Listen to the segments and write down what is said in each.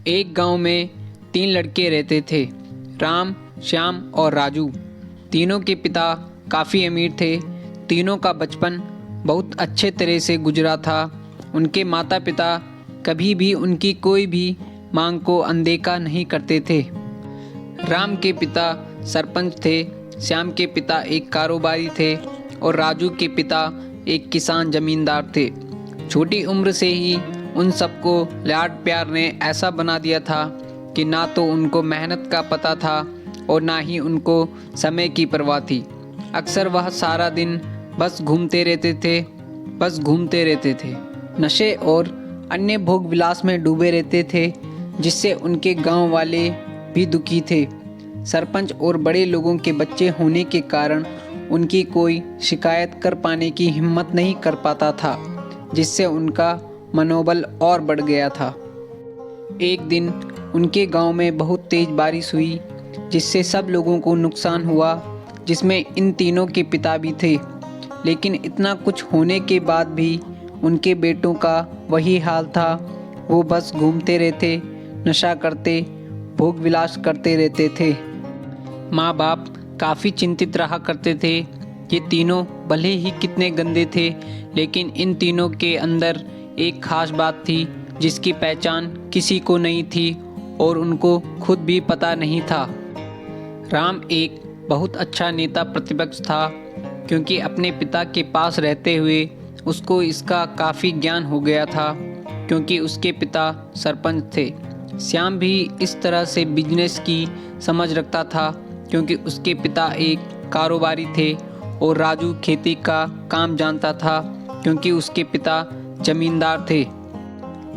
एक गांव में 3 लड़के रहते थे, राम, श्याम और राजू। तीनों के पिता काफ़ी अमीर थे। तीनों का बचपन बहुत अच्छे तरह से गुजरा था। उनके माता पिता कभी भी उनकी कोई भी मांग को अनदेखा नहीं करते थे। राम के पिता सरपंच थे, श्याम के पिता एक कारोबारी थे और राजू के पिता एक किसान जमींदार थे। छोटी उम्र से ही उन सबको लाड प्यार ने ऐसा बना दिया था कि ना तो उनको मेहनत का पता था और ना ही उनको समय की परवाह थी। अक्सर वह सारा दिन बस घूमते रहते थे, नशे और अन्य भोग विलास में डूबे रहते थे, जिससे उनके गांव वाले भी दुखी थे। सरपंच और बड़े लोगों के बच्चे होने के कारण उनकी कोई शिकायत कर पाने की हिम्मत नहीं कर पाता था, जिससे उनका मनोबल और बढ़ गया था। एक दिन उनके गांव में बहुत तेज बारिश हुई, जिससे सब लोगों को नुकसान हुआ, जिसमें इन तीनों के पिता भी थे। लेकिन इतना कुछ होने के बाद भी उनके बेटों का वही हाल था। वो बस घूमते रहते, नशा करते, भोग विलास करते रहते थे। माँ बाप काफ़ी चिंतित रहा करते थे। ये तीनों भले ही कितने गंदे थे, लेकिन इन तीनों के अंदर एक खास बात थी जिसकी पहचान किसी को नहीं थी और उनको खुद भी पता नहीं था। राम एक बहुत अच्छा नेता प्रतिपक्ष था, क्योंकि अपने पिता के पास रहते हुए उसको इसका काफ़ी ज्ञान हो गया था, क्योंकि उसके पिता सरपंच थे। श्याम भी इस तरह से बिजनेस की समझ रखता था, क्योंकि उसके पिता एक कारोबारी थे और राजू खेती का काम जानता था, क्योंकि उसके पिता जमींदार थे।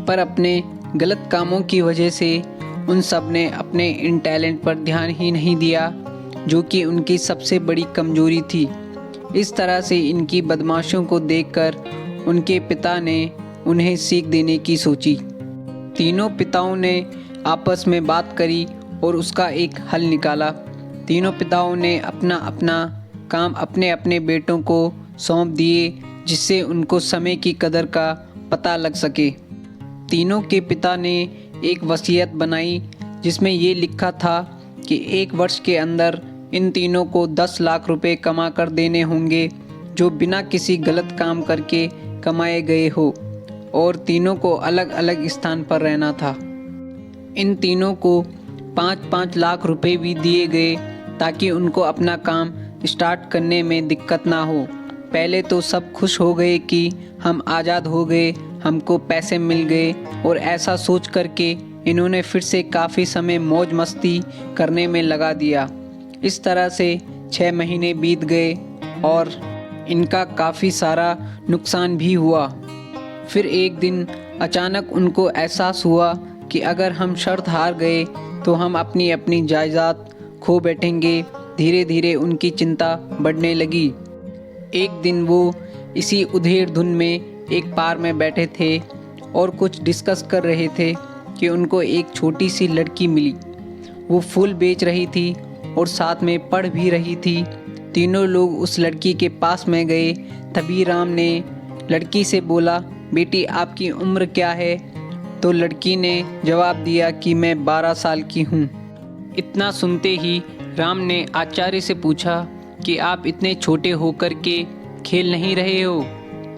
पर अपने गलत कामों की वजह से उन सब ने अपने इन टैलेंट पर ध्यान ही नहीं दिया, जो कि उनकी सबसे बड़ी कमजोरी थी। इस तरह से इनकी बदमाशियों को देखकर उनके पिता ने उन्हें सीख देने की सोची। तीनों पिताओं ने आपस में बात करी और उसका एक हल निकाला। तीनों पिताओं ने अपना अपना काम अपने अपने बेटों को सौंप दिए, जिससे उनको समय की कदर का पता लग सके। तीनों के पिता ने एक वसीयत बनाई, जिसमें ये लिखा था कि 1 वर्ष के अंदर इन तीनों को 10 लाख रुपए कमा कर देने होंगे, जो बिना किसी गलत काम करके कमाए गए हो, और तीनों को अलग अलग स्थान पर रहना था। इन तीनों को 5-5 लाख रुपए भी दिए गए, ताकि उनको अपना काम स्टार्ट करने में दिक्कत ना हो। पहले तो सब खुश हो गए कि हम आज़ाद हो गए, हमको पैसे मिल गए, और ऐसा सोच करके इन्होंने फिर से काफ़ी समय मौज मस्ती करने में लगा दिया। इस तरह से 6 महीने बीत गए और इनका काफ़ी सारा नुकसान भी हुआ। फिर एक दिन अचानक उनको एहसास हुआ कि अगर हम शर्त हार गए तो हम अपनी अपनी जायदाद खो बैठेंगे। धीरे धीरे उनकी चिंता बढ़ने लगी। एक दिन वो इसी उधेड़ धुन में एक पार में बैठे थे और कुछ डिस्कस कर रहे थे कि उनको एक छोटी सी लड़की मिली। वो फूल बेच रही थी और साथ में पढ़ भी रही थी। तीनों लोग उस लड़की के पास में गए। तभी राम ने लड़की से बोला, बेटी आपकी उम्र क्या है? तो लड़की ने जवाब दिया कि मैं 12 साल की हूँ। इतना सुनते ही राम ने आचार्य से पूछा कि आप इतने छोटे होकर के खेल नहीं रहे हो?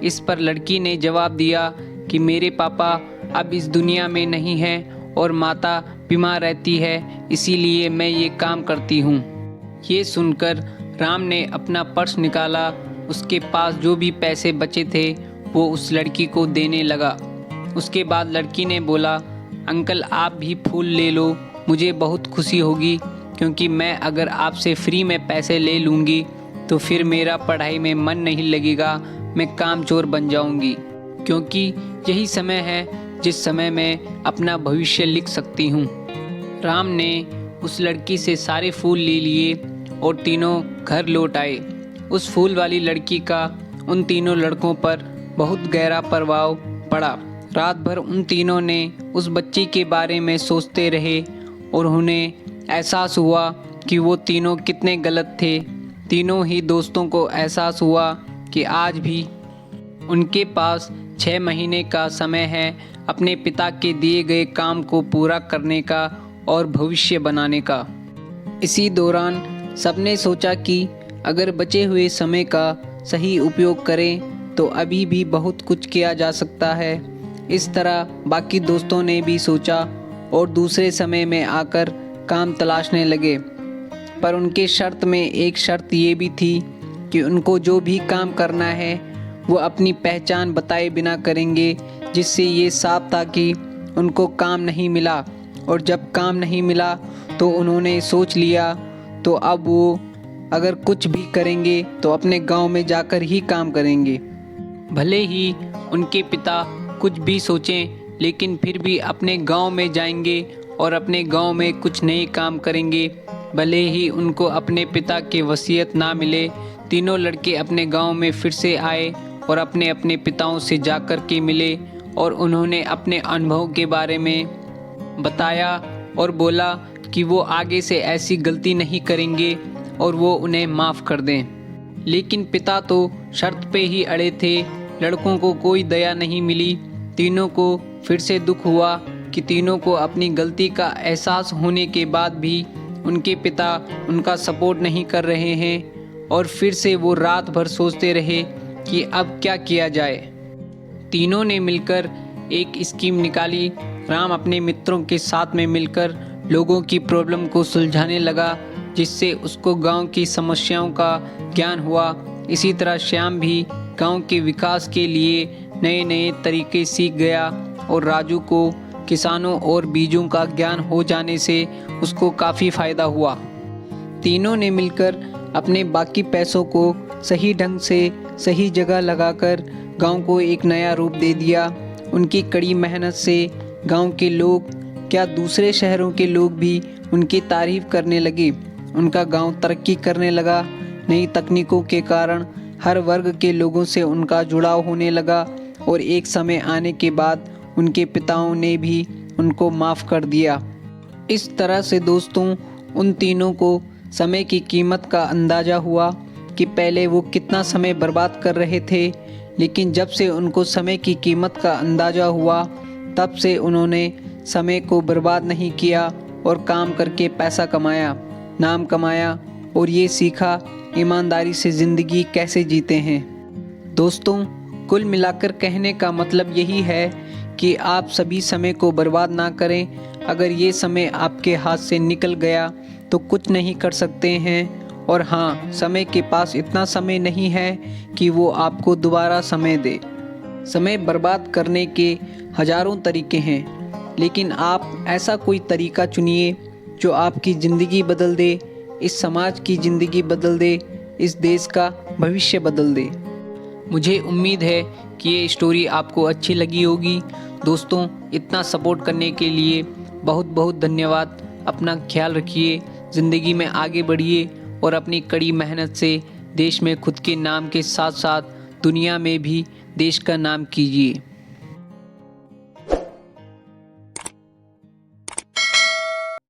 इस पर लड़की ने जवाब दिया कि मेरे पापा अब इस दुनिया में नहीं हैं और माता बीमार रहती है, इसीलिए मैं ये काम करती हूँ। ये सुनकर राम ने अपना पर्स निकाला। उसके पास जो भी पैसे बचे थे वो उस लड़की को देने लगा। उसके बाद लड़की ने बोला, अंकल आप भी फूल ले लो, मुझे बहुत खुशी होगी, क्योंकि मैं अगर आपसे फ्री में पैसे ले लूँगी तो फिर मेरा पढ़ाई में मन नहीं लगेगा, मैं कामचोर बन जाऊँगी, क्योंकि यही समय है जिस समय मैं अपना भविष्य लिख सकती हूँ। राम ने उस लड़की से सारे फूल ले लिए और तीनों घर लौट आए। उस फूल वाली लड़की का उन तीनों लड़कों पर बहुत गहरा प्रभाव पड़ा। रात भर उन तीनों ने उस बच्ची के बारे में सोचते रहे और उन्हें एहसास हुआ कि वो तीनों कितने गलत थे। तीनों ही दोस्तों को एहसास हुआ कि आज भी उनके पास 6 महीने का समय है अपने पिता के दिए गए काम को पूरा करने का और भविष्य बनाने का। इसी दौरान सबने सोचा कि अगर बचे हुए समय का सही उपयोग करें तो अभी भी बहुत कुछ किया जा सकता है। इस तरह बाकी दोस्तों ने भी सोचा और दूसरे समय में आकर काम तलाशने लगे। पर उनके शर्त में एक शर्त ये भी थी कि उनको जो भी काम करना है वो अपनी पहचान बताए बिना करेंगे, जिससे ये साफ था कि उनको काम नहीं मिला। और जब काम नहीं मिला तो उन्होंने सोच लिया तो अब वो अगर कुछ भी करेंगे तो अपने गांव में जाकर ही काम करेंगे। भले ही उनके पिता कुछ भी सोचें, लेकिन फिर भी अपने गांव में जाएंगे और अपने गांव में कुछ नए काम करेंगे। भले ही उनको अपने पिता के वसीयत ना मिले, तीनों लड़के अपने गांव में फिर से आए और अपने अपने पिताओं से जाकर के मिले और उन्होंने अपने अनुभव के बारे में बताया और बोला कि वो आगे से ऐसी गलती नहीं करेंगे और वो उन्हें माफ़ कर दें। लेकिन पिता तो शर्त पे ही अड़े थे। लड़कों को कोई दया नहीं मिली। तीनों को फिर से दुख हुआ कि तीनों को अपनी गलती का एहसास होने के बाद भी उनके पिता उनका सपोर्ट नहीं कर रहे हैं। और फिर से वो रात भर सोचते रहे कि अब क्या किया जाए। तीनों ने मिलकर एक स्कीम निकाली। राम अपने मित्रों के साथ में मिलकर लोगों की प्रॉब्लम को सुलझाने लगा, जिससे उसको गांव की समस्याओं का ज्ञान हुआ। इसी तरह श्याम भी गांव के विकास के लिए नए नए तरीके सीख गया और राजू को किसानों और बीजों का ज्ञान हो जाने से उसको काफ़ी फ़ायदा हुआ। तीनों ने मिलकर अपने बाकी पैसों को सही ढंग से सही जगह लगाकर गांव को एक नया रूप दे दिया। उनकी कड़ी मेहनत से गांव के लोग क्या दूसरे शहरों के लोग भी उनकी तारीफ करने लगे। उनका गांव तरक्की करने लगा। नई तकनीकों के कारण हर वर्ग के लोगों से उनका जुड़ाव होने लगा और एक समय आने के बाद उनके पिताओं ने भी उनको माफ़ कर दिया। इस तरह से दोस्तों उन तीनों को समय की कीमत का अंदाज़ा हुआ कि पहले वो कितना समय बर्बाद कर रहे थे, लेकिन जब से उनको समय की कीमत का अंदाज़ा हुआ तब से उन्होंने समय को बर्बाद नहीं किया और काम करके पैसा कमाया, नाम कमाया और ये सीखा ईमानदारी से ज़िंदगी कैसे जीते हैं। दोस्तों कुल मिलाकर कहने का मतलब यही है कि आप सभी समय को बर्बाद ना करें। अगर ये समय आपके हाथ से निकल गया तो कुछ नहीं कर सकते हैं। और हाँ, समय के पास इतना समय नहीं है कि वो आपको दोबारा समय दे। समय बर्बाद करने के हज़ारों तरीके हैं, लेकिन आप ऐसा कोई तरीका चुनिए जो आपकी ज़िंदगी बदल दे, इस समाज की ज़िंदगी बदल दे, इस देश का भविष्य बदल दे। मुझे उम्मीद है कि ये स्टोरी आपको अच्छी लगी होगी। दोस्तों इतना सपोर्ट करने के लिए बहुत बहुत धन्यवाद। अपना ख्याल रखिए, ज़िंदगी में आगे बढ़िए और अपनी कड़ी मेहनत से देश में खुद के नाम के साथ साथ दुनिया में भी देश का नाम कीजिए।